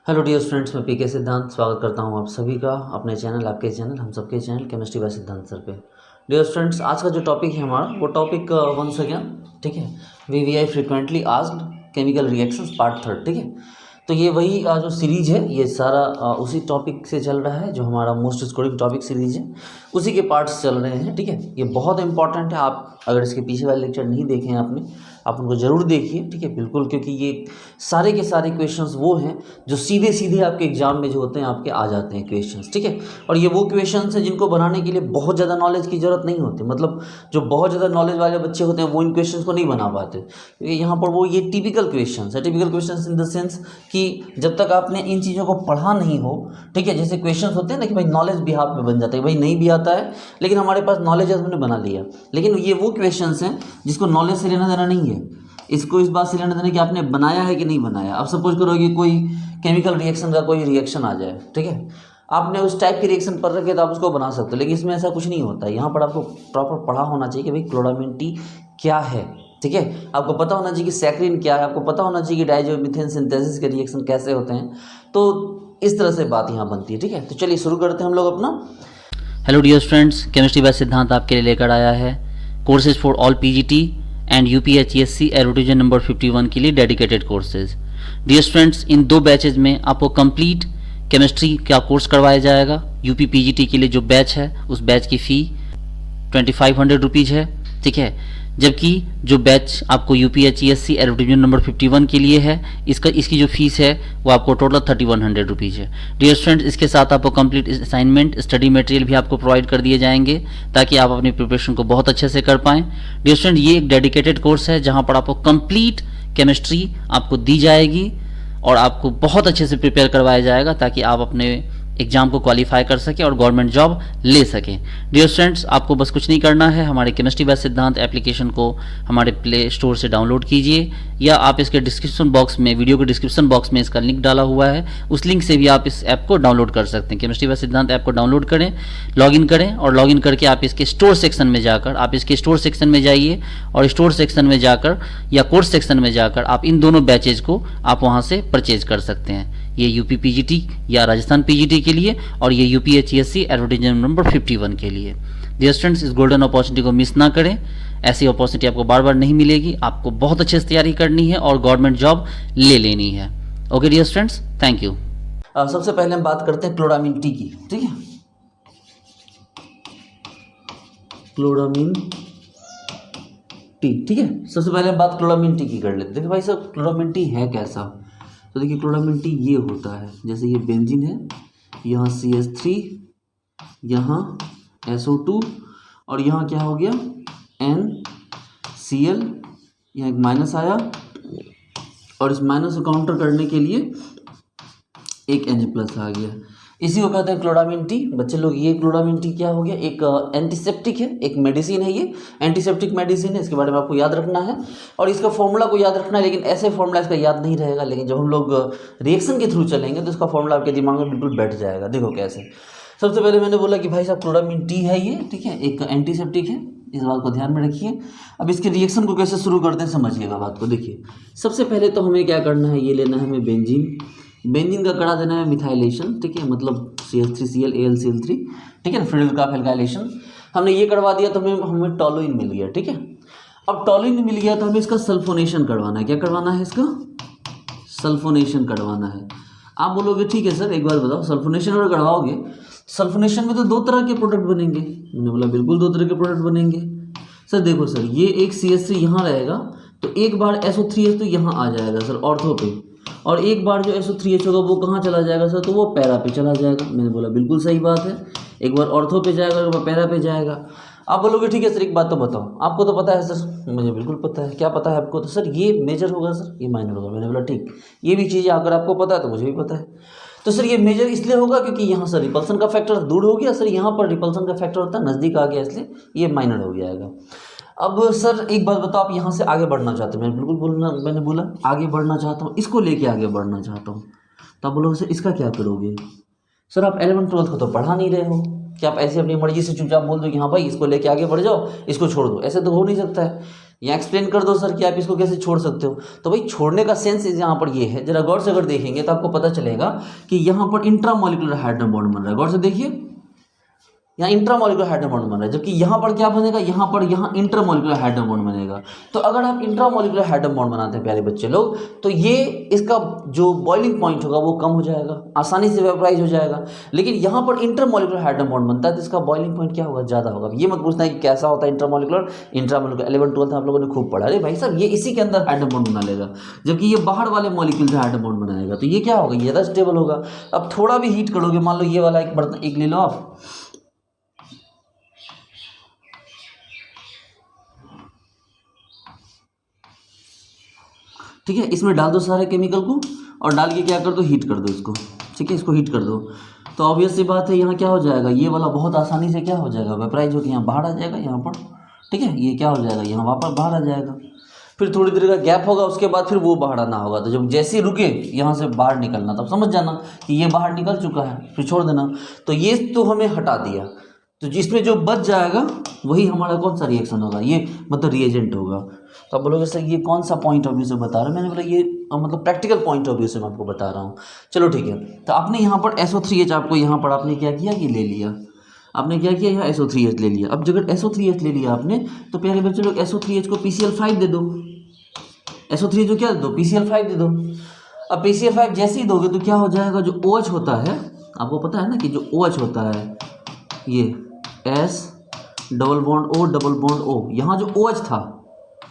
Hello dear students, मैं पीके सिद्धांत स्वागत करता हूं आप सभी का अपने चैनल, आपके चैनल, हम सबके चैनल केमिस्ट्री बाय सिद्धांत सर पे। डियर स्टूडेंट्स, आज का जो टॉपिक है हमारा वो टॉपिक वंस अगेन, ठीक है, VVI frequently asked chemical reactions part third, ठीक है। तो ये वही जो सीरीज है ये सारा उसी टॉपिक से चल रहा है जो हमारा मोस्ट स्कोरिंग टॉपिक सीरीज है, उसी के पार्ट्स चल रहे हैं, ठीक है। ये बहुत इंपॉर्टेंट है, आप अगर इसके पीछे वाले लेक्चर नहीं देखे हैं आपने, आप उनको ज़रूर देखिए, ठीक है, बिल्कुल, क्योंकि ये सारे के सारे क्वेश्चंस वो हैं जो सीधे सीधे आपके एग्जाम में जो होते हैं आपके आ जाते हैं क्वेश्चंस, ठीक है। और ये वो क्वेश्चंस हैं जिनको बनाने के लिए बहुत ज़्यादा नॉलेज की ज़रूरत नहीं होती, मतलब जो बहुत ज़्यादा नॉलेज वाले बच्चे होते हैं वो इन क्वेश्चंस को नहीं बना पाते, क्योंकि यहाँ पर वो ये टिपिकल क्वेश्चंस है, typical questions in the sense कि जब तक आपने इन चीज़ों को पढ़ा नहीं हो, ठीक है, जैसे क्वेश्चंस होते हैं ना कि भाई नॉलेज बिहाफ में बन जाता है, भाई नहीं भी आता है लेकिन हमारे पास नॉलेज है, हमने बना लिया। लेकिन ये वो क्वेश्चंस हैं जिसको नॉलेज से लेना देना नहीं है, इसको इस बात से लेना देना कि आपने बनाया है कि नहीं बनाया। अब सपोज करो कि कोई केमिकल रिएक्शन का कोई रिएक्शन आ जाए, ठीक है, आपने उस टाइप की रिएक्शन पढ़ रखे तो आप उसको बना सकते हो, लेकिन इसमें ऐसा कुछ नहीं होता है। यहाँ पर आपको प्रॉपर पढ़ा होना चाहिए कि भाई क्लोरामीन टी क्या है, ठीक है, आपको पता होना चाहिए कि सैक्रिन क्या है, आपको पता होना चाहिए कि डाइज़ोमीथेन सिंथेसिस के रिएक्शन कैसे होते हैं। तो इस तरह से बात यहाँ बनती है, ठीक है। तो चलिए शुरू करते हैं हम लोग अपना। Hello dear students, chemistry by Siddhant आपके लिए लेकर आया है courses for all PGT and UPHESC एरोडिजन नंबर 51 के लिए डेडिकेटेड कोर्सेज। डियर स्टूडेंट्स, इन दो बैचेज में आपको कंप्लीट केमिस्ट्री का कोर्स करवाया जाएगा। यूपी पीजीटी के लिए जो बैच है उस बैच की फ़ी 2500 रुपीज़ है, ठीक है, जबकि जो बैच आपको यूपीएचईएससी एरोडिजन नंबर 51 के लिए है इसकी जो फीस है वो आपको टोटल 3100 रुपीज़ है। डियर स्टूडेंट्स, इसके साथ आपको कंप्लीट असाइनमेंट, स्टडी मटेरियल भी आपको प्रोवाइड कर दिए जाएंगे ताकि आप अपनी प्रिपरेशन को बहुत अच्छे से कर पाएँ। डियर स्टूडेंट, ये एक डेडिकेटेड कोर्स है जहाँ पर आपको कंप्लीट केमिस्ट्री आपको दी जाएगी और आपको बहुत अच्छे से प्रिपेयर करवाया जाएगा ताकि आप अपने एग्जाम को क्वालिफाई कर सकें और गवर्नमेंट जॉब ले सकें। डियर स्टूडेंट्स, आपको बस कुछ नहीं करना है, हमारे केमिस्ट्री बाय सिद्धांत एप्लीकेशन को हमारे प्ले स्टोर से डाउनलोड कीजिए, या आप इसके डिस्क्रिप्शन बॉक्स में, वीडियो के डिस्क्रिप्शन बॉक्स में इसका लिंक डाला हुआ है, उस लिंक से भी आप इस ऐप को डाउनलोड कर सकते हैं। केमिस्ट्री बाय सिद्धांत ऐप को डाउनलोड करें, लॉगिन करें और लॉगिन करके आप इसके स्टोर सेक्शन में जाकर, आप इसके स्टोर सेक्शन में जाइए और स्टोर सेक्शन में जाकर या कोर्स सेक्शन में जाकर आप इन दोनों बैचेज को आप वहाँ से परचेज कर सकते हैं। ये यूपी पीजीटी या राजस्थान पीजीटी के लिए और ये यूपीएचईएससी एरोडिजन नंबर 51 के लिए। डियर स्टूडेंट्स, इस गोल्डन अपॉर्चुनिटी को मिस ना करें, ऐसी अपॉर्चुनिटी आपको बार बार नहीं मिलेगी, आपको बहुत अच्छे से तैयारी करनी है और गवर्नमेंट जॉब ले लेनी है। Okay dear students, thank you. सबसे पहले हम बात करते हैं क्लोरामीन टी की, ठीक है, क्लोरामीन टी, ठीक है। सबसे पहले हम बात क्लोरामीन टी की कर लेते हैं। देखिए भाई साहब, क्लोरामीन टी है कैसा, तो देखिए क्लोरामीन टी ये होता है, जैसे ये बेंजीन है, यहाँ CH3, यहाँ SO2 और यहाँ क्या हो गया NCl, यहाँ एक माइनस आया और इस माइनस को काउंटर करने के लिए एक H+ आ गया, इसी को कहते हैं क्लोरामीन टी। बच्चे लोग, ये क्लोरामीन टी क्या हो गया, एक एंटीसेप्टिक है, एक मेडिसिन है, ये एंटीसेप्टिक मेडिसिन है, इसके बारे में आपको याद रखना है और इसका फॉर्मूला को याद रखना है। लेकिन ऐसे फॉर्मूला इसका याद नहीं रहेगा, लेकिन जब हम लोग रिएक्शन के थ्रू चलेंगे तो इसका फॉर्मूला आपके दिमाग में बिल्कुल बैठ जाएगा। देखो कैसे। सबसे पहले मैंने बोला कि भाई साहब क्लोरामीन टी है ये, ठीक है, एक एंटीसेप्टिक है, इस बात को ध्यान में रखिए। अब इसके रिएक्शन को कैसे शुरू करते हैं समझिएगा बात को। देखिए सबसे पहले तो हमें क्या करना है, ये लेना है हमें बेंजीन, बेंजीन का करा देना है मिथाइलेशन, ठीक है, मतलब CH3Cl AlCl3, ठीक है ना, फ्रीडल का एल्काइलेशन हमने ये करवा दिया तो हमें टॉलुइन मिल गया, ठीक है। अब टॉलुइन मिल गया तो हमें इसका सल्फोनेशन करवाना है। क्या करवाना है, इसका सल्फोनेशन करवाना है। आप बोलोगे ठीक है सर, एक बार बताओ, सल्फोनेशन अगर करवाओगे, सल्फोनेशन में तो दो तरह के प्रोडक्ट बनेंगे। मैंने बोला बिल्कुल दो तरह के प्रोडक्ट बनेंगे सर। देखो सर, ये एक CH3 यहाँ रहेगा तो एक बार SO3H तो यहाँ आ जाएगा सर ऑर्थो पे, और एक बार जो SO3H होगा वो कहाँ चला जाएगा सर, तो वो पैरा पे चला जाएगा। मैंने बोला बिल्कुल सही बात है, एक बार ऑर्थो पे जाएगा, एक बार पैरा पे जाएगा। आप बोलोगे ठीक है सर, एक बात तो बताओ, आपको तो पता है सर। मुझे बिल्कुल पता है। क्या पता है आपको, तो सर ये मेजर होगा सर, ये माइनर होगा। मैंने बोला ठीक, ये भी चीज़ अगर आपको पता है तो मुझे भी पता है। तो सर ये मेजर इसलिए होगा क्योंकि यहाँ सर रिपल्सन का फैक्टर दूर हो गया सर, यहाँ पर रिपल्सन का फैक्टर होता है नज़दीक आ गया, इसलिए ये माइनर हो जाएगा। अब सर एक बात बताओ, आप यहाँ से आगे बढ़ना चाहते हैं, मैंने बोला आगे बढ़ना चाहता हूँ, इसको लेके आगे बढ़ना चाहता हूँ। तो आप बोलोगे सर इसका क्या करोगे, सर आप 11th-12th को तो पढ़ा नहीं रहे हो, क्या आप ऐसे अपनी मर्जी से चुपचाप बोल दो कि हाँ भाई इसको लेके आगे बढ़ जाओ, इसको छोड़ दो, ऐसे तो हो नहीं सकता है। या एक्सप्लेन कर दो सर कि आप इसको कैसे छोड़ सकते हो। तो भाई छोड़ने का सेंस यहाँ पर ये है, जरा गौर से अगर देखेंगे तो आपको पता चलेगा कि यहाँ पर इंट्रामोलिकुलर हाइड्रोजन बॉन्ड बन रहा है। गौर से देखिए, यहाँ इंट्रामोलिकुलर हाइड्रोजन बॉन्ड बन रहा है, जबकि यहाँ पर क्या बनेगा, यहाँ इंटरमोलिकुलर हाइड्रोजन बॉन्ड बनेगा। तो अगर आप इंट्रामोलिकुलर हाइड्रोजन बॉन्ड बनाते हैं प्यारे बच्चे लोग, तो ये इसका जो बॉइलिंग पॉइंट होगा वो कम हो जाएगा, आसानी से वेपराइज हो जाएगा। लेकिन यहाँ पर इंटरमोलिकुलर हाइड्रोजन बॉन्ड बनता है तो इसका बॉइलिंग पॉइंट क्या होगा, ज़्यादा होगा। ये मत पूछना है कि कैसा होता है इंट्रामोलिकुलर, 11-12 आप लोगों ने खूब पढ़ा। अरे भाई साहब, ये इसी के अंदर हाइड्रोजन बॉन्ड बना लेगा, जबकि ये बाहर वाले मॉलिक्यूल से हाइड्रोजन बॉन्ड बनाएगा। तो ये क्या होगा, ये ज़्यादा स्टेबल होगा। अब थोड़ा भी हीट करोगे, मान लो ये वाला एक बर्तन एक ले लो आप, ठीक है, इसमें डाल दो सारे केमिकल को और डाल के क्या कर दो, हीट कर दो इसको, ठीक है, इसको हीट कर दो। तो ऑब्वियस सी बात है, यहाँ क्या हो जाएगा, ये वाला बहुत आसानी से क्या हो जाएगा, वेपराइज होकर यहाँ बाहर आ जाएगा, यहाँ पर, ठीक है, ये क्या हो जाएगा, यहाँ वापस बाहर आ जाएगा। फिर थोड़ी देर का गैप होगा, उसके बाद फिर वो बाहर आना होगा। तो जब जैसे ही रुके यहाँ से बाहर निकलना, तब समझ जाना कि ये बाहर निकल चुका है, फिर छोड़ देना। तो ये तो हमें हटा दिया, तो जिसमें जो बच जाएगा वही हमारा कौन सा रिएक्शन होगा, ये मतलब रिएजेंट होगा। तो आप बोलोगे सर ये कौन सा पॉइंट ऑफ व्यू से बता रहे हैं, मैंने बोला ये मतलब प्रैक्टिकल पॉइंट ऑफ व्यू से मैं आपको बता रहा हूँ। चलो ठीक है, तो आपने यहाँ पर SO3H आपको यहाँ पर आपने क्या किया कि ले लिया, आपने क्या किया, यहाँ SO3H ले लिया। अब जब SO3H ले लिया आपने, तो प्यारे बच्चे लोग SO3H को PCl5 दे दो, SO3H को क्या दे दो, PCl5 दे दो। अब PCl5 जैसे ही दोगे तो क्या हो जाएगा, जो OH होता है, आपको पता है ना कि जो OH होता है, ये S double bond O double bond O, यहाँ जो OH था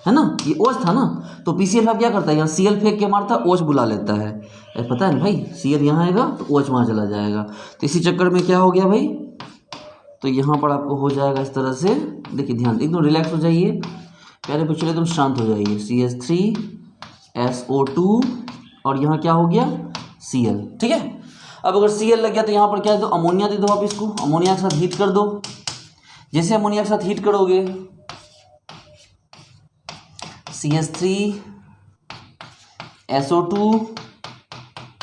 है ना, ये OH था ना, तो PCl5 क्या करता है, यहाँ Cl फेंक के मारता है, OH बुला लेता है। पता है ना भाई, Cl यहाँ आएगा तो OH वहाँ चला जाएगा। तो इसी चक्कर में क्या हो गया भाई, तो यहाँ पर आपको हो जाएगा इस तरह से। देखिए ध्यान, एकदम रिलैक्स हो जाइए प्यारे बच्चों, एकदम शांत हो जाइए। CH3SO2 और यहाँ क्या हो गया, Cl, ठीक है। अब अगर Cl लग गया तो यहाँ पर क्या दो, अमोनिया दे दो आप इसको, अमोनिया के साथ हीट कर दो। जैसे अमोनिया के साथ हीट करोगे, CH3SO2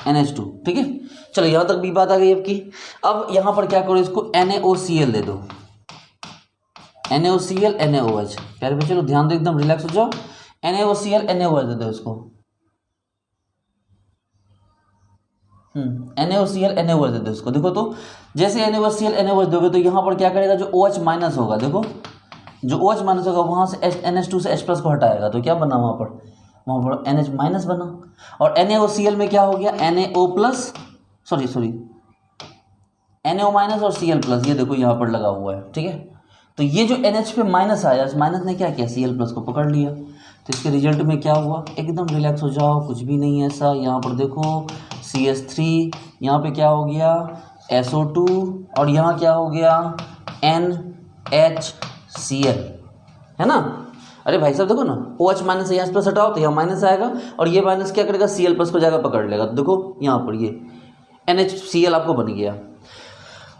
NH2, ठीक है। चलो यहाँ तक भी बात आ गई आपकी। अब यहाँ पर क्या करो, इसको NaOCl दे दो, NaOCl NaOH। प्यारे बच्चे लोग ध्यान दो, एकदम रिलैक्स हो जाओ। NaOCl NaOH दे दो इसको, NaOCl NaOH दे दो इसको। देखो तो जैसे NaOCl NaOH दोगे तो यहाँ पर क्या करेगा, जो OH माइनस होगा, देखो जो OH माइनस होगा वहाँ से NH2 से H प्लस को हटाएगा, तो क्या बना वहाँ पर NH माइनस बना। और NaOCl में क्या हो गया, NaO प्लस, NaO माइनस और Cl प्लस, ये देखो यहाँ पर लगा हुआ है, ठीक है। तो ये जो NH पे माइनस आया, इस माइनस ने क्या किया, Cl प्लस को पकड़ लिया। तो इसके रिजल्ट में क्या हुआ, एकदम रिलैक्स हो जाओ, कुछ भी नहीं है ऐसा। यहाँ पर देखो CH3, यहाँ पे क्या हो गया SO2 और यहाँ क्या हो गया NHCl, है ना। अरे भाई साहब देखो ना, OH माइनस से यहाँ प्लस हटाओ तो यहाँ माइनस आएगा, और ये माइनस क्या करेगा, Cl प्लस को जाकर पकड़ लेगा। तो देखो यहाँ पर ये NHCl आपको बन गया।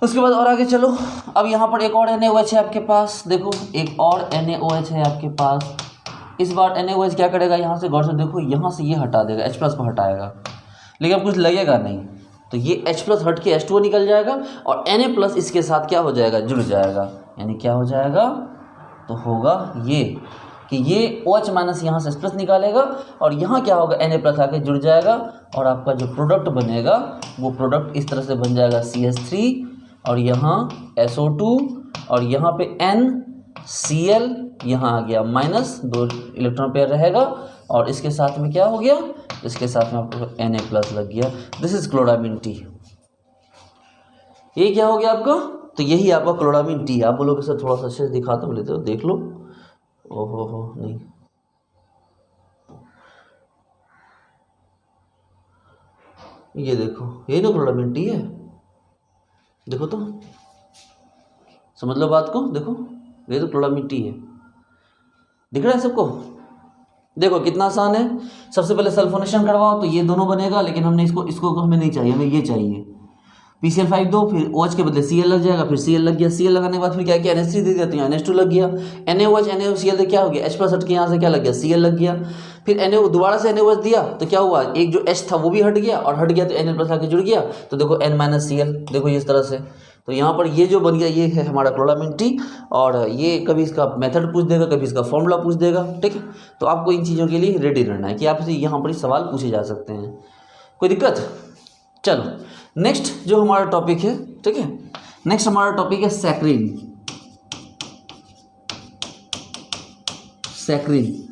उसके बाद और आगे चलो, अब यहाँ पर एक और NaOH है आपके पास, देखो एक और NaOH है आपके पास। इस बार NaOH क्या करेगा, यहाँ से गौर से देखो, यहाँ से ये हटा देगा, H प्लस को हटाएगा, लेकिन कुछ लगेगा नहीं। तो ये H प्लस हट के H2O निकल जाएगा और Na प्लस इसके साथ क्या हो जाएगा, जुड़ जाएगा। यानी क्या हो जाएगा, तो होगा ये कि ये OH माइनस यहाँ से H प्लस निकालेगा और यहाँ क्या होगा, Na प्लस आके जुड़ जाएगा, और आपका जो प्रोडक्ट बनेगा वो प्रोडक्ट इस तरह से बन जाएगा, CH3 और यहाँ SO2 और यहाँ पे NCl, यहाँ आ गया माइनस, 2 इलेक्ट्रॉन पेयर रहेगा, और इसके साथ में क्या हो गया, इसके साथ में आपको Na प्लस लग गया। This is chloramine T. ये क्या हो गया आपका, तो यही आपका क्लोरामीन टी। आप बोलोगे सर थोड़ा सा अच्छे से दिखाता हूँ, लेते हो देख लो। ओहो हो, नहीं ये देखो, यही तो क्लोरामीन टी है। देखो तो, समझ लो बात को, देखो ये तो क्लोरामीन टी है, दिख रहा है सबको। देखो कितना आसान है। सबसे पहले सल्फोनेशन करवाओ तो ये दोनों बनेगा, लेकिन हमने इसको हमें नहीं चाहिए, हमें ये चाहिए। PCl5 दो, फिर OH के बदले Cl लग जाएगा, फिर Cl लग गया। Cl लगाने के बाद फिर क्या किया, NH3 दे दिया, तो यहाँ NH2 लग गया। NaOH NaOCl तो क्या हो गया, H प्लस हट के यहाँ से क्या लग गया, Cl लग गया। फिर दोबारा से NaOH दिया तो क्या हुआ, एक जो H था वो भी हट गया, और हट गया तो Na प्लस आके जुड़ गया। तो देखो N माइनस Cl, देखो इस तरह से। तो यहाँ पर ये जो बन गया ये है हमारा क्लोरामीन टी, और ये कभी इसका मेथड पूछ देगा, कभी इसका फॉर्मूला पूछ देगा, ठीक है। तो आपको इन चीज़ों के लिए रेडी रहना है कि आपसे यहाँ पर सवाल पूछे जा सकते हैं, कोई दिक्कत। चलो नेक्स्ट जो हमारा टॉपिक है, ठीक है, नेक्स्ट हमारा टॉपिक है सैक्रिन। सैक्रिन,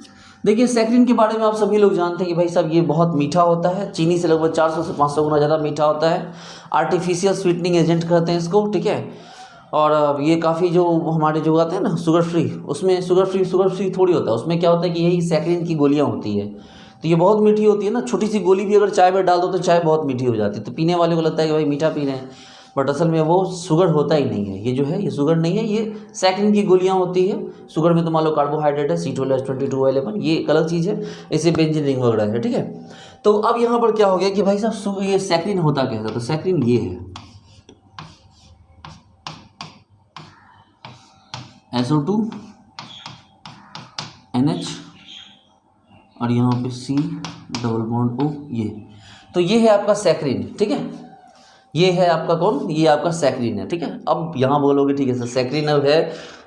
देखिए सैक्रिन के बारे में आप सभी लोग जानते हैं कि भाई साहब ये बहुत मीठा होता है, चीनी से लगभग 400 से 500 गुना ज़्यादा मीठा होता है। आर्टिफिशियल स्वीटनिंग एजेंट कहते हैं इसको, ठीक है। और ये काफ़ी जो हमारे जो आते हैं ना शुगर फ्री, उसमें शुगर फ्री थोड़ी होता है, उसमें क्या होता है कि यही सैक्रिन की गोलियाँ होती है। तो ये बहुत मीठी होती है ना, छोटी सी गोली भी अगर चाय में डाल दो तो चाय बहुत मीठी हो जाती है। तो पीने वाले को लगता है कि भाई मीठा पी रहे हैं, बट असल में वो शुगर होता ही नहीं है। ये जो है ये शुगर नहीं है, ये सैक्रिन की गोलियां होती है। शुगर में तो मान लो कार्बोहाइड्रेट है, C12H22O11, ये एक अलग चीज़ है, इसे बेंजीन रिंग वगैरह है, ठीक है। तो अब यहाँ पर क्या हो गया कि भाई साहब ये सैक्रिन होता कैसा, तो सैक्रिन ये है SO2 NH और यहाँ पे C डबल बॉन्ड O, ये तो ये है आपका सैक्रिन, ठीक है। ये है आपका कौन, ये आपका सैक्रिन है, ठीक है। अब यहाँ बोलोगे ठीक है सर सैक्रिन अब है,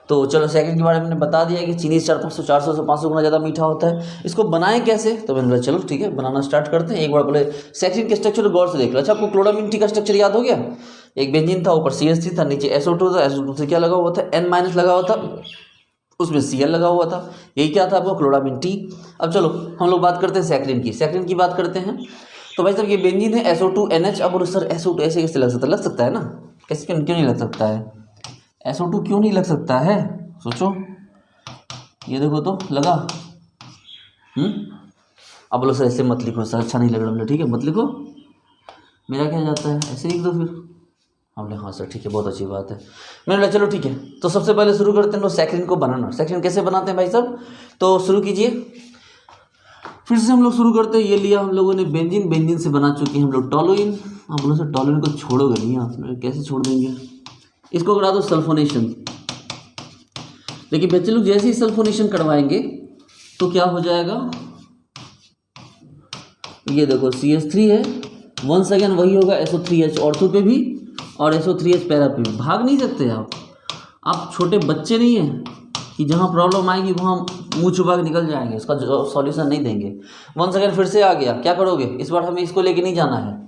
तो चलो सैक्रिन के बारे में मैंने बता दिया कि चीनी 400 से 500 गुना ज़्यादा मीठा होता है। इसको बनाएं कैसे, तो मैंने बोला चलो ठीक है बनाना स्टार्ट करते हैं। एक बार पहले सैक्रिन के स्ट्रक्चर गौर से देख लो। अच्छा, आपको क्लोरामीन टी का स्ट्रक्चर याद हो गया, एक बेंजीन था, ऊपर CH3 था, नीचे SO2 था, SO2 से क्या लगा हुआ था, N- लगा हुआ था, उसमें Cl लगा हुआ था, यही क्या था आपको क्लोरामीन टी। अब चलो हम लोग बात करते हैं सैक्रिन की, सैक्रिन की बात करते हैं। तो भाई साहब ये बेंजीन है SO2 NH। अब सर SO2 ऐसे कैसे लग सकता है ना, कैसे क्यों नहीं लग सकता है, SO2 क्यों नहीं लग सकता है, सोचो, ये देखो तो लगा। अब बोलो सर ऐसे मत लिखो सर, अच्छा नहीं लग रहा, ठीक है मत लिखो, मेरा क्या जाता है, ऐसे लिख दो फिर। हमने हाँ सर ठीक है बहुत अच्छी बात है। मैंने बोला चलो ठीक है, तो सबसे पहले शुरू करते हैं सैक्रिन को बनाना। सैक्रिन कैसे बनाते हैं भाई साहब, तो शुरू कीजिए, फिर से हम लोग शुरू करते हैं। ये लिया हम लोगों ने बेंजीन, बेंजीन से बना चुके हैं हम लोग टॉलुइन। आप बोलो सर टॉलुइन को छोड़ोगे नहीं आप, कैसे छोड़ देंगे, इसको करा दो सल्फोनेशन। लेकिन बच्चे लोग जैसे ही सल्फोनेशन करवाएंगे तो क्या हो जाएगा, ये देखो CH3 है, वंस अगेन वही होगा SO3H ऑर्थो पे भी और SO3H पैरा पे भी। भाग नहीं सकते आप छोटे बच्चे नहीं हैं कि जहाँ प्रॉब्लम आएगी वहाँ मुँह छुपा के निकल जाएंगे, इसका सॉल्यूशन नहीं देंगे। वंस अगेन फिर से आ गया, क्या करोगे, इस बार हमें इसको लेके नहीं जाना है।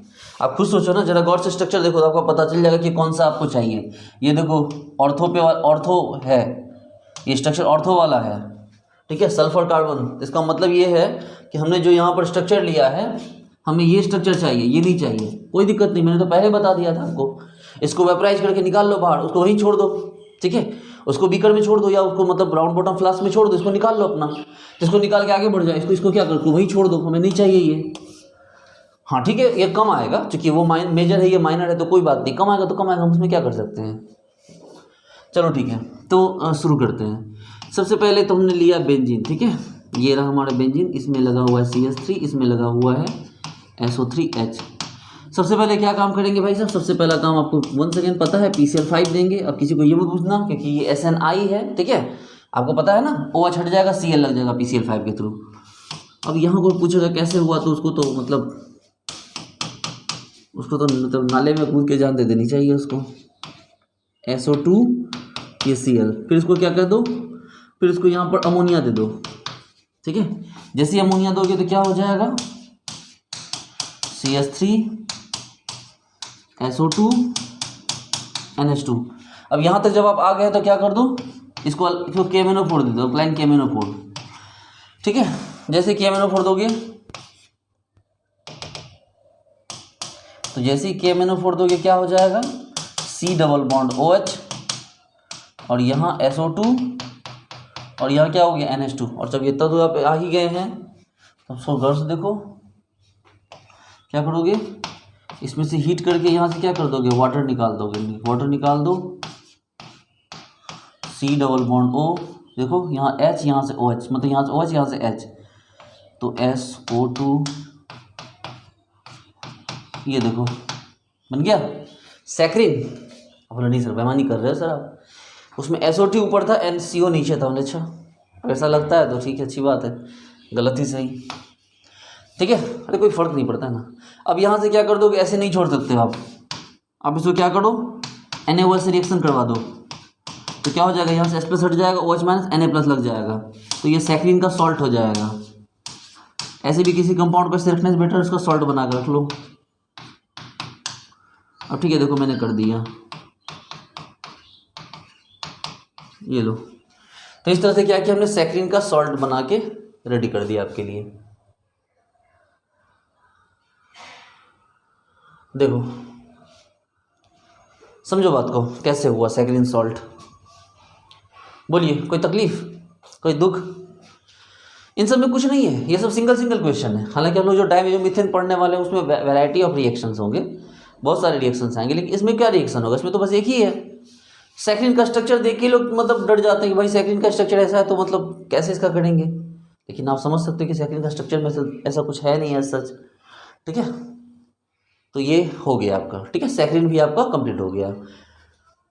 आप खुद सोचो ना, जरा गौर से स्ट्रक्चर देखो तो आपको पता चल जाएगा कि कौन सा आपको चाहिए। ये देखो ऑर्थो पे ऑर्थो है, ये स्ट्रक्चर ऑर्थो वाला है, ठीक है, सल्फर कार्बन। इसका मतलब ये है कि हमने जो यहाँ पर स्ट्रक्चर लिया है हमें ये स्ट्रक्चर चाहिए, ये नहीं चाहिए, कोई दिक्कत नहीं, मैंने तो पहले बता दिया था आपको। इसको वेपराइज करके निकाल लो बाहर, उसको वहीं छोड़ दो, ठीक है, उसको बीकर में छोड़ दो या उसको मतलब राउंड बॉटम फ्लास्क में छोड़ दो, इसको निकाल लो अपना, इसको निकाल के आगे बढ़ जाए। इसको क्या करो, वहीं छोड़ दो, हमें नहीं चाहिए ये। हाँ ठीक है, ये कम आएगा क्योंकि वो मेजर है, ये माइनर है, तो कोई बात नहीं, कम आएगा तो कम आएगा, हम उसमें क्या कर सकते हैं। चलो ठीक है, तो शुरू करते हैं। सबसे पहले तो हमने लिया बेंजीन, ठीक है, ये रहा हमारा बेंजीन, इसमें लगा हुआ है CH3, इसमें लगा हुआ है SO3H। सबसे पहले क्या काम करेंगे भाई साहब, सबसे पहला काम आपको वंस अगेन पता है PCl5 देंगे। अब किसी को ये मत पूछना क्योंकि ये SNI है, ठीक है, आपको पता है ना, OH हट जाएगा, Cl लग जाएगा PCl5 के थ्रू। अब यहाँ कोई पूछेगा कैसे हुआ, तो उसको तो मतलब नाले में कूद के जान दे देनी चाहिए उसको। SO2 ये Cl, फिर इसको क्या कर दो, फिर इसको यहाँ पर अमोनिया दे दो, ठीक है। जैसे अमोनिया दोगे तो क्या हो जाएगा, CH3 SO2 NH2। अब यहाँ तक जब आप आ गए तो क्या कर दो, इसको KMnO4 दे दो, अल्काइल KMnO4, ठीक है। जैसे KMnO4 दोगे तो जैसे ही KMnO4 दोगे क्या हो जाएगा, C डबल बॉन्ड OH और यहाँ SO2 और यहाँ क्या हो गया NH2। और जब ये तत्व आप आ ही गए हैं तो सो गौर से देखो क्या करोगे, इसमें से हीट करके यहाँ से क्या कर दोगे, वाटर निकाल दोगे, वाटर निकाल दो, C डबल बॉन्ड O, देखो यहाँ H, यहाँ से OH, मतलब यहाँ से OH, यहाँ से H, तो SO2, ये देखो बन गया सैक्रिन। अब बोला नहीं सर बेईमानी कर रहे हो सर आप, उसमें SO2 ऊपर था, NCO नीचे था। अच्छा ऐसा लगता है तो ठीक है, अच्छी बात है, गलत ही सही, ठीक है, अरे कोई फ़र्क नहीं पड़ता है ना। अब यहाँ से क्या कर दोगे, ऐसे नहीं छोड़ सकते आप इसको क्या करो, Na से रिएक्शन करवा दो तो क्या हो जाएगा, यहाँ से H+ हट जाएगा, OH माइनस Na+ लग जाएगा, तो ये सैक्रिन का सॉल्ट हो जाएगा। ऐसे भी किसी कंपाउंड को ऐसे रखने से बेटर उसका सॉल्ट बना कर रख लो। अब ठीक है, देखो मैंने कर दिया, ये लो। तो इस तरह से क्या किया हमने, सैक्रिन का सॉल्ट बना के रेडी कर दिया आपके लिए। देखो समझो बात को, कैसे हुआ सैक्रिन सॉल्ट, बोलिए कोई तकलीफ, कोई दुख? इन सब में कुछ नहीं है, ये सब सिंगल क्वेश्चन है। हालांकि हम लोग जो डाइमीथेन पढ़ने वाले हैं उसमें वैरायटी ऑफ रिएक्शंस होंगे, बहुत सारे रिएक्शंस आएंगे, लेकिन इसमें क्या रिएक्शन होगा, इसमें तो बस एक ही है। सैक्रिन का स्ट्रक्चर देख के लोग मतलब डर जाते हैं कि भाई सैक्रिन का स्ट्रक्चर ऐसा है तो मतलब कैसे इसका करेंगे, लेकिन आप समझ सकते हो कि सैक्रिन का स्ट्रक्चर में ऐसा कुछ है नहीं है सच। ठीक है, तो ये हो गया आपका। ठीक है, सैक्रिन भी आपका कंप्लीट हो गया।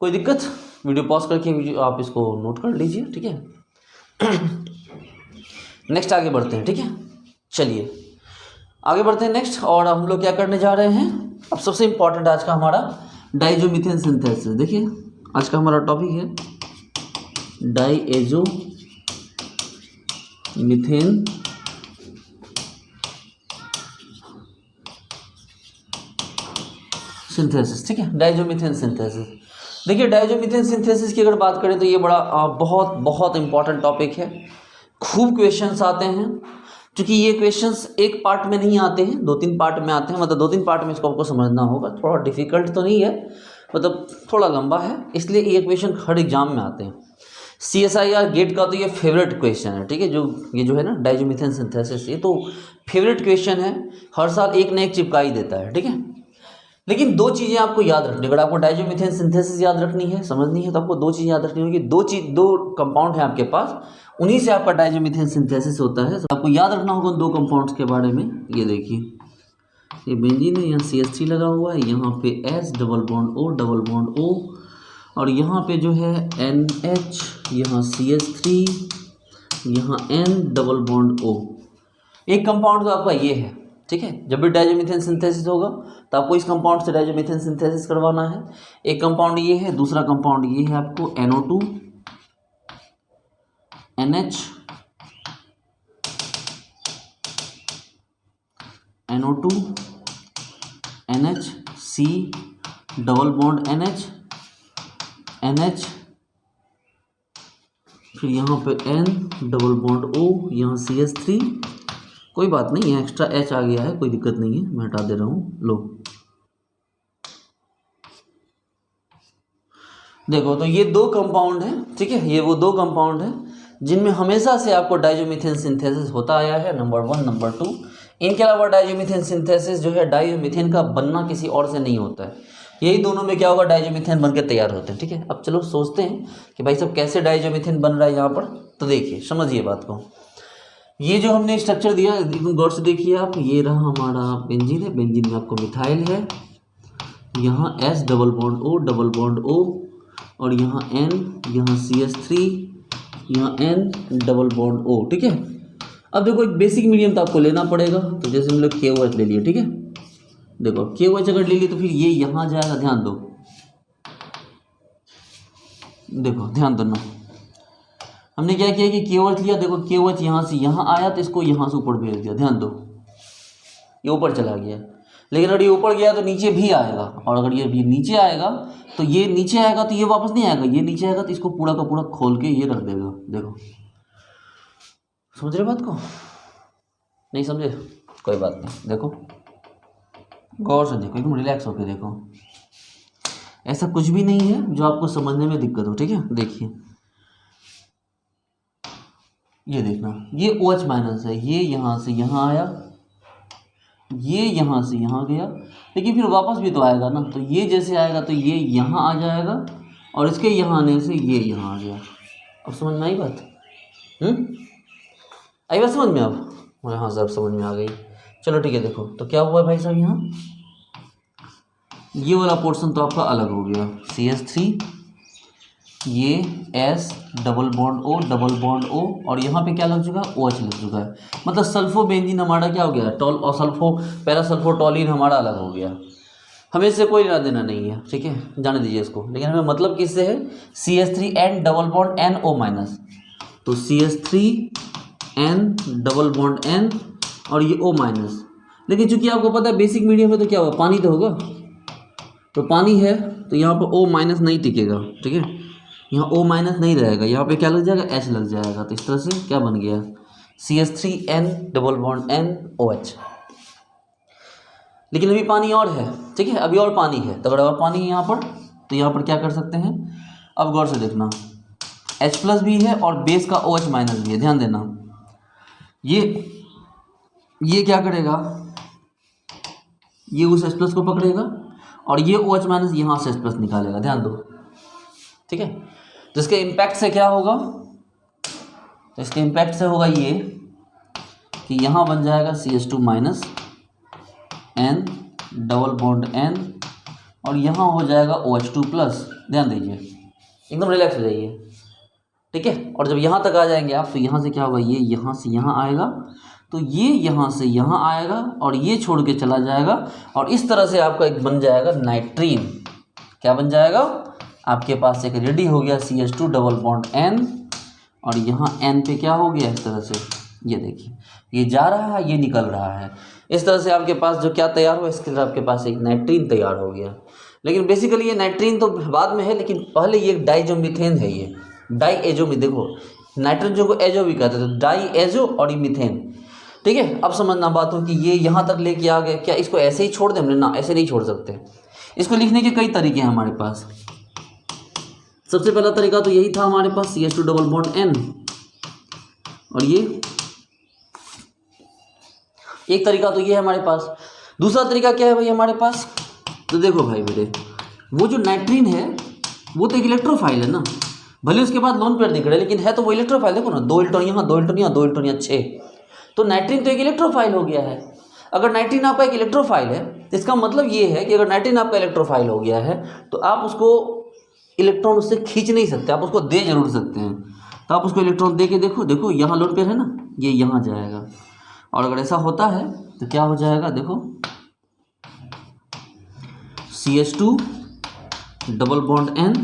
कोई दिक्कत? वीडियो पॉज करके वीडियो आप इसको नोट कर लीजिए। ठीक है, नेक्स्ट आगे बढ़ते हैं। ठीक है, चलिए आगे बढ़ते हैं नेक्स्ट। और हम लोग क्या करने जा रहे हैं, अब सबसे इम्पॉर्टेंट आज का हमारा डाइजोमीथेन सिंथेसिस। देखिए आज का हमारा टॉपिक है डाइएजो मीथेन सिंथेसिस। ठीक है, डाइजोमीथेन सिंथेसिस। देखिए डाइजोमीथेन सिंथेसिस की अगर बात करें तो ये बड़ा बहुत बहुत इंपॉर्टेंट टॉपिक है। खूब क्वेश्चंस आते हैं, क्योंकि ये क्वेश्चंस एक पार्ट में नहीं आते हैं, 2-3 पार्ट में आते हैं। मतलब 2-3 पार्ट में इसको आपको समझना होगा। थोड़ा डिफिकल्ट तो नहीं है, मतलब थोड़ा लंबा है, इसलिए ये क्वेश्चन हर एग्जाम में आते हैं। CSIR गेट का तो ये फेवरेट क्वेश्चन है। ठीक है, ये जो है ना डाइजोमीथेन सिंथेसिस, ये तो फेवरेट क्वेश्चन है, हर साल एक न एक चिपका ही देता है। ठीक है, लेकिन 2 चीज़ें आपको याद रखनी, अगर आपको डाइजोमीथेन सिंथेसिस याद रखनी है, समझनी है, तो आपको 2 चीज़ याद रखनी होगी। 2 कंपाउंड है आपके पास, उन्हीं से आपका डाइजोमीथेन सिंथेसिस होता है। तो आपको याद रखना होगा 2 कंपाउंड्स के बारे में। ये देखिए, ये बेंजीन है, यहाँ CH3 लगा हुआ है, यहाँ पे S डबल बॉन्ड O, और यहाँ पे जो है NH, यहाँ CH3, यहाँ N डबल बॉन्ड O। एक कंपाउंड तो आपका ये है। ठीक है, जब भी डाइजोमीथेन सिंथेसिस होगा तो आपको इस कंपाउंड से डाइजोमीथेन सिंथेसिस करवाना है। एक कंपाउंड ये है, दूसरा कंपाउंड ये है आपको NO2 NH, NO2 NH, C double bond NH, NH, फिर यहाँ पे N डबल बॉन्ड O, यहाँ CH3। कोई बात नहीं है, एक्स्ट्रा H आ गया है, कोई दिक्कत नहीं है, मैं हटा दे रहा हूँ। लो देखो, तो ये 2 कंपाउंड हैं। ठीक है, ये वो 2 कंपाउंड हैं जिनमें हमेशा से आपको डाइजोमीथेन सिंथेसिस होता आया है, नंबर 1। नंबर 2, इनके अलावा डाइजोमीथेन सिंथेसिस जो है डाइजोमीथेन का बनना किसी और से नहीं होता है। यही दोनों में क्या होगा, डाइजोमीथेन बनकर तैयार होते हैं। ठीक है, अब चलो सोचते हैं कि भाई सब कैसे डाइजोमीथेन बन रहा है यहाँ पर। तो देखिए, समझिए बात को। ये जो हमने स्ट्रक्चर दिया, गौर से देखिए आप, ये रहा हमारा बेंजीन है, बेंजीन में आपको मिथाइल है, यहाँ S डबल बॉन्ड O, और यहाँ N, यहाँ CH3, यहाँ N डबल बॉन्ड O। ठीक है, अब देखो एक बेसिक मीडियम तो आपको लेना पड़ेगा। तो जैसे हम लोग KOH ले लिए। ठीक है, देखो KOH अगर ले लिए तो फिर ये यहाँ जाएगा, ध्यान दो, देखो ध्यान देना, हमने क्या किया कि KOH लिया, देखो KOH यहाँ से यहाँ आया तो इसको यहाँ से ऊपर भेज दिया, ध्यान दो, ये ऊपर चला गया। लेकिन अगर ये ऊपर गया तो नीचे भी आएगा, और अगर ये भी नीचे आएगा तो ये नीचे आएगा तो ये वापस नहीं आएगा, ये नीचे आएगा तो इसको पूरा का पूरा खोल के ये रख देगा। देखो समझ रहे बात को? नहीं समझे? कोई बात नहीं, देखो गौर से देखो, एकदम रिलैक्स होकर देखो, ऐसा कुछ भी नहीं है जो आपको समझने में दिक्कत हो। ठीक है, देखिए ये देखना, ये OH माइनस है, ये यहाँ से यहाँ आया, ये यहाँ से यहाँ गया, लेकिन फिर वापस भी तो आएगा ना। तो ये जैसे आएगा तो ये यहाँ आ जाएगा, और इसके यहाँ आने से ये यहाँ आ गया। अब समझ में आई बात? आई बात समझ में? अब हाँ सर समझ में आ गई। चलो ठीक है, देखो तो क्या हुआ भाई साहब, यहाँ ये वाला पोर्शन तो आपका अलग हो गया, CH3, ये S डबल बॉन्ड O, और यहाँ पे क्या लग चुका है, OH लग चुका है। मतलब सल्फोबेंजीन हमारा क्या हो गया, टॉल और सल्फो पैरासल्फोटोलिन हमारा अलग हो गया। हमें इससे कोई लेना देना नहीं है, ठीक है, जाने दीजिए इसको। लेकिन हमें मतलब किससे है, CH3N double bond NO minus, तो CH3N डबल बॉन्ड N और ये O माइनस। लेकिन चूंकि आपको पता है बेसिक मीडियम में तो क्या होगा, पानी तो होगा, तो पानी है तो यहाँ पर O माइनस नहीं टिकेगा, ठीक है, यहाँ O माइनस नहीं रहेगा, यहाँ पे क्या लग जाएगा, H लग जाएगा। तो इस तरह से क्या बन गया, CH3N डबल बॉन्ड NOH। लेकिन अभी पानी और है, ठीक है, अभी और पानी है, तो अगर और पानी है यहाँ पर, तो यहाँ पर क्या कर सकते हैं, अब गौर से देखना, H प्लस भी है और बेस का OH माइनस भी है, ध्यान देना। ये क्या करेगा, ये उस H प्लस को पकड़ेगा और ये OH माइनस यहाँ से H प्लस निकालेगा, ध्यान दो, ठीक है। तो इसके इम्पैक्ट से क्या होगा, तो इसके इम्पैक्ट से होगा ये कि यहाँ बन जाएगा CH2 minus N double bond N और यहाँ हो जाएगा OH2 प्लस। ध्यान दीजिए, एकदम रिलैक्स हो जाइए, ठीक है। और जब यहाँ तक आ जाएंगे आप, तो यहाँ से क्या होगा, ये यहाँ से यहाँ आएगा, तो ये यहाँ से यहाँ आएगा और ये छोड़ के चला जाएगा, और इस तरह से आपका एक बन जाएगा नाइट्रीन। क्या बन जाएगा, आपके पास एक रेडी हो गया CH2 डबल बॉन्ड N और यहाँ N पे क्या हो गया, इस तरह से, ये देखिए, ये जा रहा है, ये निकल रहा है, इस तरह से आपके पास जो क्या तैयार हुआ, इसके लिए आपके पास एक नाइट्रीन तैयार हो गया। लेकिन बेसिकली ये नाइट्रीन तो बाद में है, लेकिन पहले ये डाइजोमीथेन है, ये डाई देखो नाइट्रोजन को एजो भी कहते हैं, तो डाई एजो और ये मीथेन, ठीक है। अब समझना बात हो कि ये यहाँ तक लेके आ गए, क्या इसको ऐसे ही छोड़ दें हमने, ना ऐसे नहीं छोड़ सकते, इसको लिखने के कई तरीके हैं हमारे पास। सबसे पहला तरीका तो यही था हमारे पास, CH2 डबल बॉन्ड N, और ये एक तरीका तो ये है हमारे पास। दूसरा तरीका क्या है भाई हमारे पास, तो देखो भाई बेटे, वो जो नाइट्रीन है वो तो एक इलेक्ट्रोफाइल है ना, भले उसके बाद लोन पेयर दिख रहा है, लेकिन है तो वो इलेक्ट्रोफाइल। देखो ना, 2 इलेक्ट्रॉन यहाँ, 2 इलेक्ट्रॉन यहाँ, 2 इलेक्ट्रॉन यहाँ, 6, तो नाइट्रीन तो एक इलेक्ट्रोफाइल हो गया है। अगर नाइट्रीन आपका एक इलेक्ट्रोफाइल है, तो इसका मतलब ये है कि अगर नाइट्रीन आपका इलेक्ट्रोफाइल हो गया है, तो आप उसको इलेक्ट्रॉन उससे खींच नहीं सकते, आप उसको दे जरूर सकते हैं। तो आप उसको इलेक्ट्रॉन दे के देखो, देखो यहाँ लोन पेयर है ना, ये यहाँ जाएगा, और अगर ऐसा होता है तो क्या हो जाएगा, देखो CH2 double bond N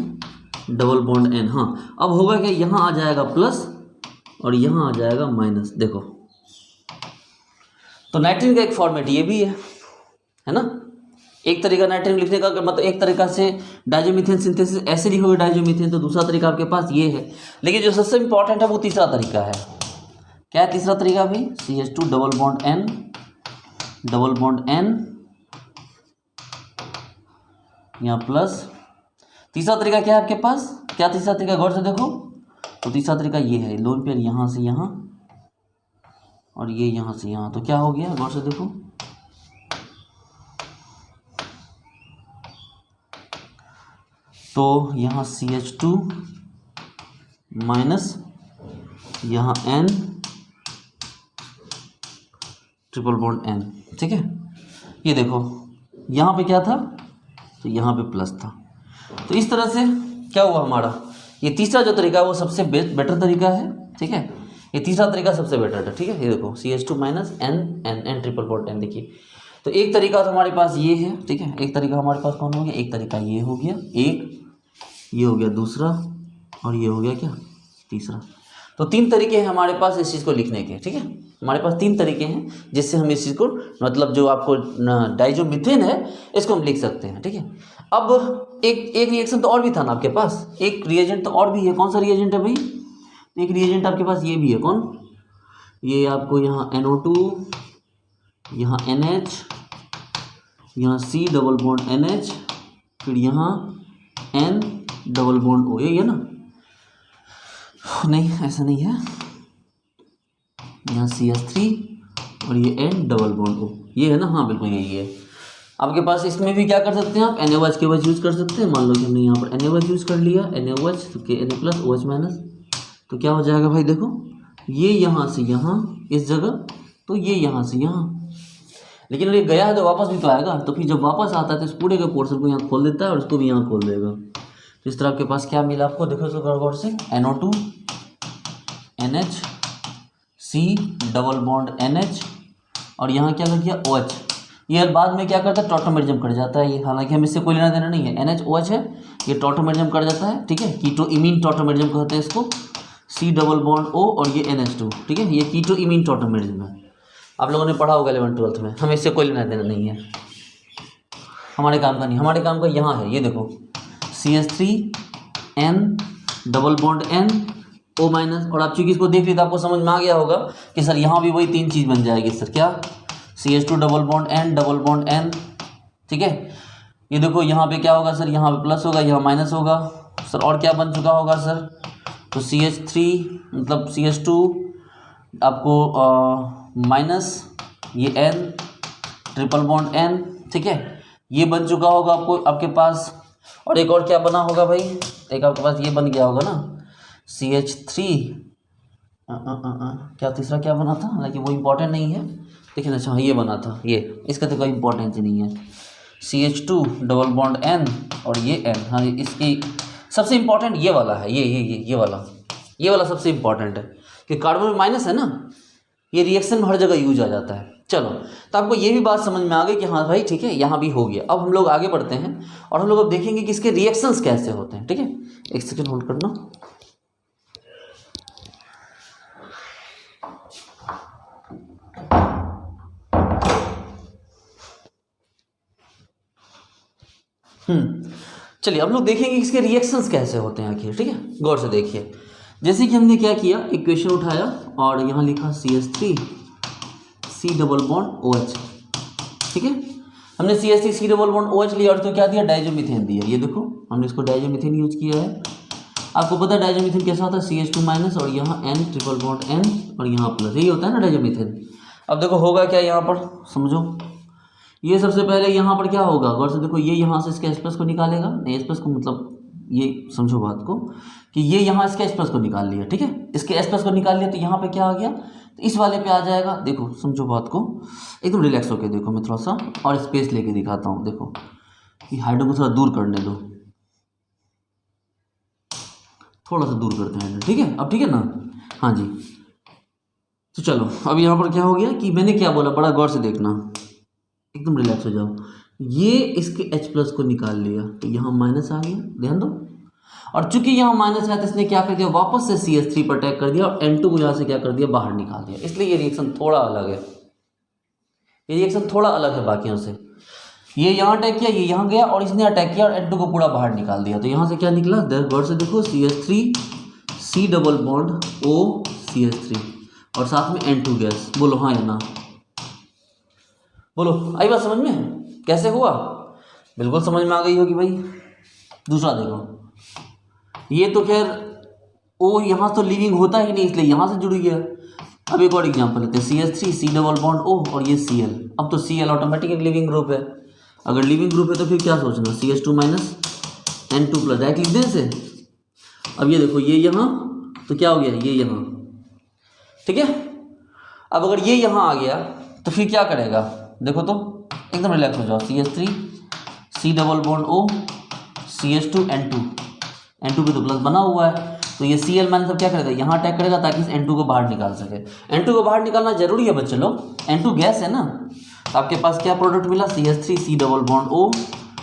double bond N, हाँ अब होगा कि यहाँ आ जाएगा प्लस और यहाँ आ जाएगा माइनस, देखो। तो नाइट्रीन का एक फॉर्मेट ये भी है ना, एक तरीका नाइट्रीन लिखने का, मतलब एक तरीका से डाइजोमीथेन सिंथेसिस ऐसे लिखोगे डाइजोमीथेन, तो दूसरा तरीका आपके पास ये है। लेकिन जो सबसे इंपॉर्टेंट है वो तीसरा तरीका है। क्या है तीसरा तरीका भाई, CH2 double bond N double bond N यहाँ प्लस। तीसरा तरीका क्या है आपके पास, क्या तीसरा तरीका, गौर से देखो, तो तीसरा तरीका ये है, लोन पेयर यहाँ से यहाँ और ये यहाँ से यहाँ, तो क्या हो गया, गौर से देखो, तो यहाँ CH2 माइनस यहाँ N ट्रिपल बॉन्ड N, ठीक है। ये देखो यहाँ पे क्या था, तो यहाँ पे प्लस था। तो इस तरह से क्या हुआ हमारा, ये तीसरा जो तरीका है वो सबसे बेटर तरीका है, ठीक है। ये तीसरा तरीका सबसे बेटर है, ठीक है। ये देखो CH2 minus N triple bond N, देखिए। तो एक तरीका तो हमारे पास ये है, ठीक है, एक तरीका हमारे पास कौन हो गया, एक तरीका ये हो गया, एक ये हो गया दूसरा, और ये हो गया क्या, तीसरा। तो 3 तरीके हैं हमारे पास इस चीज़ को लिखने के, ठीक है। हमारे पास 3 तरीके हैं जिससे हम इस चीज़ को, मतलब जो आपको डाइजोमीथेन है इसको हम लिख सकते हैं, ठीक है। अब एक रिएक्शन तो और भी था ना आपके पास, एक रिएजेंट तो और भी है। कौन सा रिएजेंट है भाई, एक रिएजेंट आपके पास ये भी है, कौन, ये आपको यहाँ NO2, यहाँ NH, यहाँ C डबल बॉन्ड NH, फिर यहाँ N डबल बॉन्ड O, यही है ना, नहीं ऐसा नहीं है, यहाँ CH3 और ये N डबल बॉन्ड O, ये है ना, हाँ बिल्कुल यही है आपके पास। इसमें भी क्या कर सकते हैं आप, NaOH के वजह यूज़ कर सकते हैं। मान लो कि हमने यहाँ पर NaOH यूज़ कर लिया, NaOH तो Na प्लस OH माइनस, तो क्या हो जाएगा भाई, देखो ये यहाँ से यहाँ इस जगह, तो ये यहाँ से यहाँ, लेकिन ये गया है तो वापस भी तो आएगा, तो फिर जब वापस आता है तो इस पूरे के पोर्शन को यहाँ खोल देता है और इसको भी यहाँ खोल देगा। तो इस तरह आपके पास क्या मिला आपको, देखो इसको गौर से, NO2 NH C double bond NH और यहाँ क्या लग गया OH, ये बाद में क्या करता है, टॉटोमेरिज्म कर जाता है ये, हालांकि हमें इससे कोई लेना देना नहीं है। NH OH है, ये टॉटोमेरिज्म कर जाता है, ठीक है, कीटो इमीन टॉटोमेरिज्म कहते हैं इसको, C डबल बॉन्ड O और ये NH2, ठीक है, ये कीटो इमीन टॉटोमेरिज्म है। आप लोगों ने पढ़ा होगा 11th-12th में, हमें इससे कोई लेना देना नहीं है, हमारे काम का नहीं। हमारे काम का यहाँ है, ये देखो CH3N double bond N O minus, और आप चूंकि इसको देख ली तो आपको समझ में आ गया होगा कि सर यहाँ भी वही तीन चीज़ बन जाएगी सर, क्या, CH2 double bond N double bond N, ठीक है। ये देखो यहाँ पे क्या होगा सर, यहाँ पे प्लस होगा, यहाँ माइनस होगा सर, और क्या बन चुका होगा सर, तो CH3 मतलब CH2 आपको माइनस ये N ट्रिपल बॉन्ड N, ठीक है, ये बन चुका होगा आपको आपके पास। और एक और क्या बना होगा भाई, एक आपके पास ये बन गया होगा ना CH3 क्या तीसरा क्या बना था, हालांकि वो इम्पोर्टेंट नहीं है, लेकिन अच्छा ये बना था, ये इसका तो कोई इम्पोर्टेंस ही नहीं है, CH2 डबल बॉन्ड N और ये N। हाँ, इसकी सबसे इम्पोर्टेंट ये वाला है, ये वाला सबसे इम्पोर्टेंट है कि कार्बन में माइनस है ना, ये रिएक्शन में हर जगह यूज आ जाता है। चलो, तो आपको ये भी बात समझ में आ गई कि हाँ भाई ठीक है, यहाँ भी हो गया। अब हम लोग आगे बढ़ते हैं और हम लोग अब देखेंगे कि इसके रिएक्शंस कैसे होते हैं, ठीक है। एक सेकंड होल्ड करना। चलिए अब लोग देखेंगे कि इसके रिएक्शंस कैसे होते हैं आखिर, ठीक है, गौर से देखिए। जैसे कि हमने क्या किया, इक्वेशन उठाया और यहाँ लिखा CH3 C double bond OH, ठीक है, हमने CH3 C double bond OH लिया और तो क्या दिया, डाइजोमीथेन दिया। ये देखो हमने इसको डाइजोमीथेन यूज किया है। आपको पता है डाइजोमीथेन कैसा होता है, CH2 माइनस और यहाँ N ट्रिपल बॉन्ड N और यहाँ प्लस, यही होता है ना डाइजोमीथेन। अब देखो होगा क्या यहाँ पर, समझो, ये सबसे पहले यहाँ पर क्या होगा, गौर से देखो, ये यहाँ से इसके H+ को निकालेगा, नहीं H+ को मतलब ये समझो बात को कि ये यहाँ इसके H+ को निकाल लिया, ठीक है, इसके H+ को निकाल लिया तो यहाँ पे क्या आ गया, तो इस वाले पे आ जाएगा। देखो समझो बात को, एकदम रिलैक्स होके देखो, मैं थोड़ा सा और स्पेस लेके दिखाता हूँ। देखो कि हाइड्रोजन को थोड़ा दूर करने दो, थोड़ा सा दूर करते हैं, ठीक है, अब ठीक है ना, हाँ जी। तो चलो अब यहाँ पर क्या हो गया कि मैंने क्या बोला, बड़ा गौर से देखना, एकदम रिलैक्स हो जाओ। ये इसके H+ को निकाल लिया तो यहाँ माइनस आ गया, ध्यान दो, और चूंकि यहाँ माइनस है तो इसने क्या कर दिया, वापस से CH3 पर अटैक कर दिया और N2 को यहाँ से क्या कर दिया, बाहर निकाल दिया। इसलिए ये रिएक्शन थोड़ा अलग है, ये रिएक्शन थोड़ा अलग है बाकियों से। ये यहाँ अटैक किया, ये यहाँ गया और इसने अटैक किया और N2 को पूरा बाहर निकाल दिया। तो यहाँ से क्या निकला, गौर से देखो, CH3 C double bond O CH3 और साथ में N2 गैस। बोलो हाँ या ना, बोलो, आई बात समझ में, कैसे हुआ, बिल्कुल समझ में आ गई होगी भाई। दूसरा देखो, ये तो खैर O यहाँ तो लिविंग होता ही नहीं, इसलिए यहाँ से जुड़ गया। अब एक और एग्जांपल लेते हैं, CH3 C double bond O और ये Cl। अब तो Cl ऑटोमेटिक एक लिविंग ग्रुप है, अगर लिविंग ग्रुप है तो फिर क्या सोचना, CH2 minus N2 plus, direct लिख दें से। अब ये देखो, ये यहाँ तो क्या हो गया, ये यहाँ, ठीक है। अब अगर ये यहाँ आ गया तो फिर क्या करेगा, देखो तो एकदम रिलैक्स हो जाओ, CH3 C double bond O CH2 N2 पे तो प्लस बना हुआ है, तो ये Cl माइनस अब क्या करेगा, यहाँ अटैक करेगा ताकि इस N2 को बाहर निकाल सके। N2 को बाहर निकालना जरूरी है बच्चे लोग, N2 गैस है ना, तो आपके पास क्या प्रोडक्ट मिला, CH3 C double bond O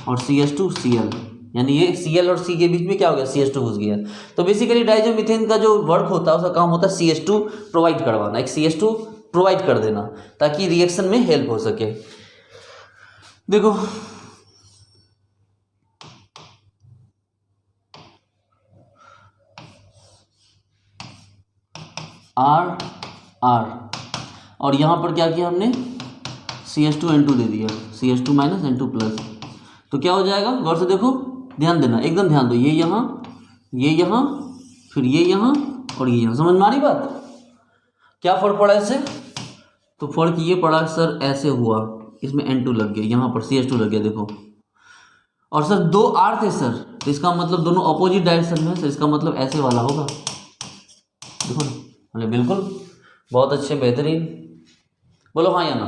और CH2 Cl, यानी ये Cl और C के बीच में क्या हो गया, CH2 घुस गया। तो बेसिकली डाइजोमीथेन का जो वर्क होता है उसका काम होता है CH2 प्रोवाइड करवाना, एक CH2 प्रोवाइड कर देना ताकि रिएक्शन में हेल्प हो सके। देखो R और यहाँ पर क्या किया हमने, CH2 N2 दे दिया, CH2 माइनस N2 प्लस, तो क्या हो जाएगा, गौर से देखो, ध्यान देना, एकदम ध्यान दो, ये यहाँ फिर ये यहाँ और ये यहाँ, समझ में आ रही बात। क्या फर्क पड़ा इससे, तो फर्क ये पड़ा सर, ऐसे हुआ, इसमें N2 लग गया, यहाँ पर CH2 लग गया, देखो। और सर 2 R थे सर, तो इसका मतलब दोनों अपोजिट डायरेक्शन में, सर इसका मतलब ऐसे वाला होगा, देखो ना, मतलब बिल्कुल बहुत अच्छे, बेहतरीन। बोलो हाँ या ना,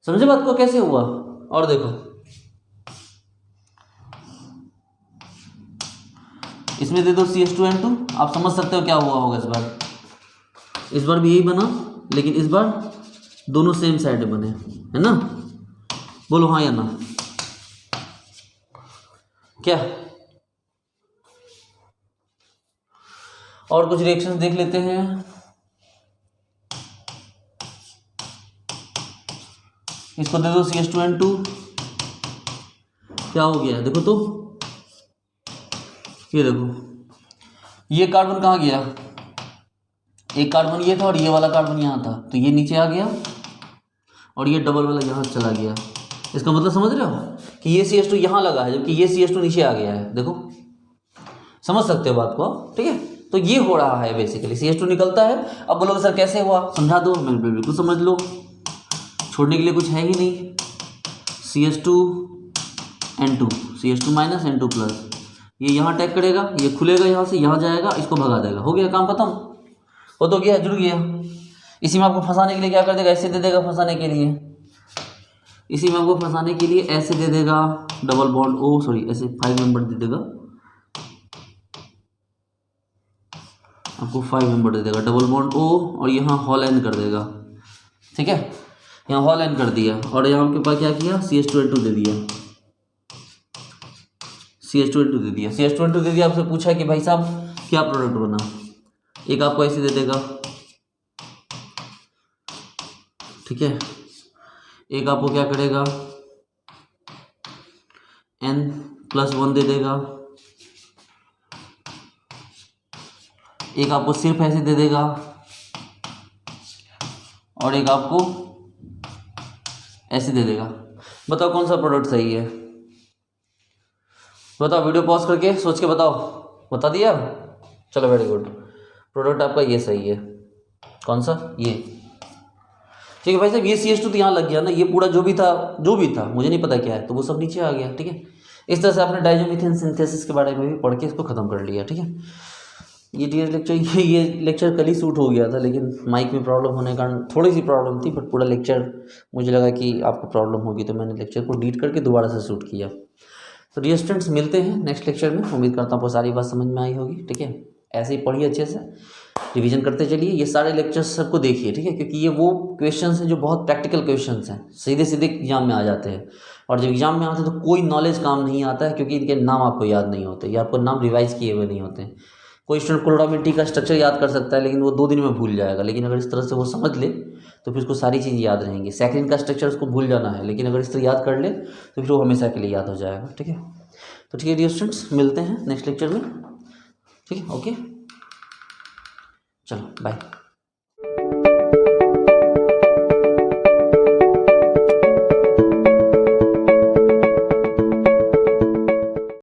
समझे बात को कैसे हुआ। और देखो इसमें दे दो CH2 N2, आप समझ सकते हो क्या हुआ होगा इस बार भी यही बना, लेकिन इस बार दोनों सेम साइड बने, है ना। बोलो हाँ या ना। क्या और कुछ रिएक्शंस देख लेते हैं। इसको दे दो CH2N2, क्या हो गया देखो तो, ये देखो ये कार्बन कहाँ गया, एक कार्बन ये था और ये वाला कार्बन यहाँ था, तो ये नीचे आ गया और ये डबल वाला यहाँ चला गया। इसका मतलब समझ रहे हो कि ये CH2 यहाँ लगा है जबकि ये CH2 नीचे आ गया है। देखो समझ सकते हो बात को, ठीक है। तो ये हो रहा है बेसिकली, CH2 निकलता है। अब बोलोगे सर कैसे हुआ, समझा दो। मैं बिल्कुल समझ लो, छोड़ने के लिए कुछ है ही नहीं। CH2N2, CH2 minus N2 plus, ये यहाँ टैग करेगा, ये खुलेगा यहाँ से, यहाँ जाएगा, इसको भगा देगा, हो गया काम खत्म, हो तो गया, जुड़ गया। इसी में आपको फंसाने के लिए क्या कर देगा, ऐसे दे देगा फंसाने के लिए, इसी में आपको फंसाने के लिए ऐसे दे देगा डबल बॉन्ड ओ, सॉरी ऐसे 5 मेंबर दे देगा, आपको 5 मेंबर दे देगा डबल बॉन्ड ओ, और यहाँ हॉल एन कर देगा, ठीक है। यहाँ हॉल एन कर दिया और यहाँ आपके पास क्या किया, CH2N2 दे दिया, CH2N2 दे दिया, CH2N2 दे दिया। आपसे पूछा कि भाई साहब क्या प्रोडक्ट बना, एक आपको ऐसे दे देगा, ठीक है, एक आपको क्या करेगा N+1 दे देगा, एक आपको सिर्फ ऐसे दे देगा और एक आपको ऐसे दे देगा। बताओ कौन सा प्रोडक्ट सही है, बताओ, वीडियो पॉज करके सोच के बताओ, बता दिया, चलो वेरी गुड, प्रोडक्ट आपका ये सही है। कौन सा, ये, ठीक है भाई साहब। ये CH2 तो यहाँ लग गया ना, ये पूरा जो भी था मुझे नहीं पता क्या है, तो वो सब नीचे आ गया, ठीक है। इस तरह से आपने डायज़ोमीथेन सिंथेसिस के बारे में भी पढ़ के इसको ख़त्म कर लिया, ठीक है। ये लेक्चर, ये लेक्चर कल ही शूट हो गया था, लेकिन माइक में प्रॉब्लम होने के कारण थोड़ी सी प्रॉब्लम थी, बट पूरा लेक्चर मुझे लगा कि आपको प्रॉब्लम होगी, तो मैंने लेक्चर को डिलीट करके दोबारा से शूट किया। तो डियर स्टूडेंट्स, मिलते हैं नेक्स्ट लेक्चर में। उम्मीद करता हूँ आपको सारी बात समझ में आई होगी, ठीक है। ऐसे ही पढ़िए, अच्छे से रिवीजन करते चलिए, ये सारे लेक्चर्स सबको देखिए, ठीक है, क्योंकि ये वो क्वेश्चंस हैं जो बहुत प्रैक्टिकल क्वेश्चंस हैं, सीधे सीधे एग्जाम में आ जाते हैं। और जब एग्जाम में आते हैं तो कोई नॉलेज काम नहीं आता है, क्योंकि इनके नाम आपको याद नहीं होते या आपको नाम रिवाइज किए हुए नहीं होते हैं। कोई स्टूडेंट क्लोरामिटी का स्ट्रक्चर याद कर सकता है, लेकिन वो 2 दिन में भूल जाएगा, लेकिन अगर इस तरह से वो समझ ले तो फिर उसको सारी चीज़ याद रहेंगी। सैकरिन का स्ट्रक्चर उसको भूल जाना है, लेकिन अगर इस तरह याद कर ले तो फिर वो हमेशा के लिए याद हो जाएगा, ठीक है। तो ठीक है डियर स्टूडेंट्स, मिलते हैं नेक्स्ट लेक्चर में, ठीक है, ओके, चलो बाय।